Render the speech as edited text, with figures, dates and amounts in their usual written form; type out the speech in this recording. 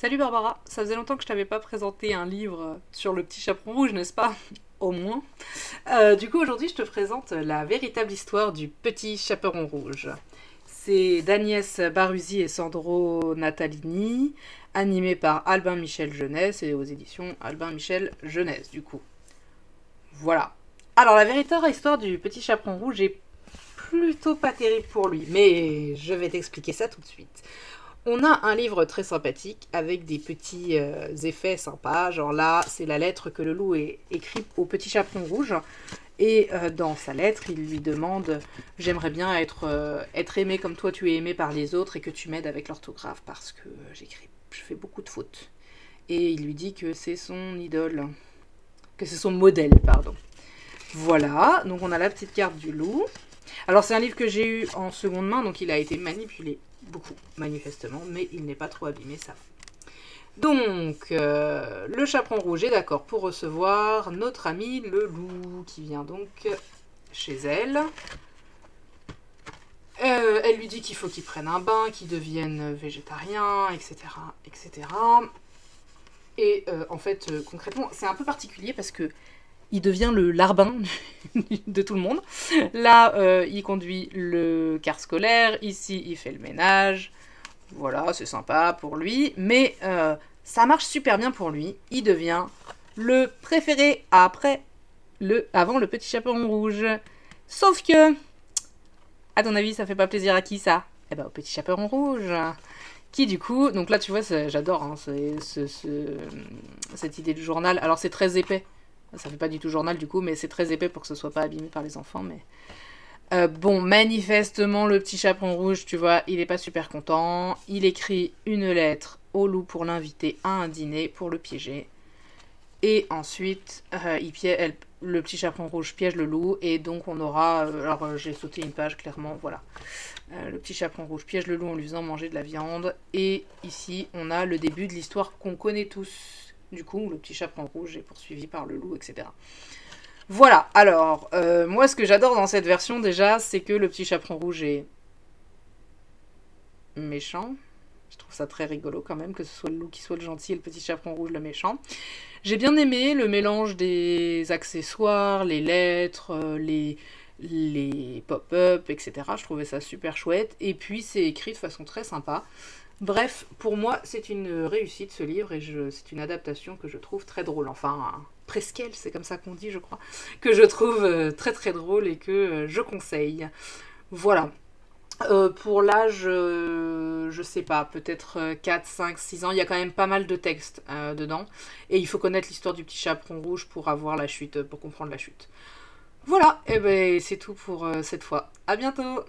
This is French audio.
Salut Barbara, ça faisait longtemps que je t'avais pas présenté un livre sur le petit chaperon rouge, n'est-ce pas? Au moins. Du coup, aujourd'hui, je te présente la véritable histoire du petit chaperon rouge. C'est d'Agnès Baruzzi et Sandro Natalini, animé par Albin Michel Jeunesse et aux éditions Albin Michel Jeunesse, du coup. Voilà. Alors, la véritable histoire du petit chaperon rouge est plutôt pas terrible pour lui, mais je vais t'expliquer ça tout de suite. On a un livre très sympathique avec des petits effets sympas. Genre là, c'est la lettre que le loup écrit au petit chaperon rouge. Et dans sa lettre, il lui demande: j'aimerais bien être aimé comme toi tu es aimé par les autres et que tu m'aides avec l'orthographe parce que je fais beaucoup de fautes. Et il lui dit que c'est son idole, que c'est son modèle, pardon. Voilà, donc on a la petite carte du loup. Alors c'est un livre que j'ai eu en seconde main, donc il a été manipulé beaucoup, manifestement, mais il n'est pas trop abîmé, ça va. Donc, le chaperon rouge est d'accord pour recevoir notre ami le loup, qui vient donc chez elle. Elle lui dit qu'il faut qu'il prenne un bain, qu'il devienne végétarien, etc. etc. Et en fait, concrètement, c'est un peu particulier parce que il devient le larbin de tout le monde. Là, il conduit le car scolaire. Ici, il fait le ménage. Voilà, c'est sympa pour lui. Mais ça marche super bien pour lui. Il devient le préféré avant le petit chaperon rouge. Sauf que, à ton avis, ça fait pas plaisir à qui ça? Eh ben, au petit chaperon rouge. Qui du coup, donc là tu vois, j'adore hein, cette idée du journal. Alors c'est très épais, ça fait pas du tout journal du coup, mais c'est très épais pour que ce soit pas abîmé par les enfants. Mais bon, manifestement le petit chaperon rouge, tu vois, il est pas super content. Il écrit une lettre au loup pour l'inviter à un dîner pour le piéger. Et ensuite, le petit chaperon rouge piège le loup et donc on aura... alors j'ai sauté une page clairement, voilà. Le petit chaperon rouge piège le loup en lui faisant manger de la viande. Et ici, on a le début de l'histoire qu'on connaît tous. Du coup, le petit chaperon rouge est poursuivi par le loup, etc. Voilà, alors, moi ce que j'adore dans cette version déjà, c'est que le petit chaperon rouge est méchant. Je trouve ça très rigolo quand même, que ce soit le loup qui soit le gentil et le petit chaperon rouge le méchant. J'ai bien aimé le mélange des accessoires, les lettres, les pop-up, etc. Je trouvais ça super chouette. Et puis c'est écrit de façon très sympa. Bref, pour moi, c'est une réussite ce livre et c'est une adaptation que je trouve très drôle. Enfin, presqu'elle, c'est comme ça qu'on dit, je crois. Que je trouve très très drôle et que je conseille. Voilà. Pour l'âge, je sais pas, peut-être 4, 5, 6 ans, il y a quand même pas mal de textes dedans. Et il faut connaître l'histoire du petit chaperon rouge pour avoir la chute, pour comprendre la chute. Voilà, et ben c'est tout pour cette fois. À bientôt!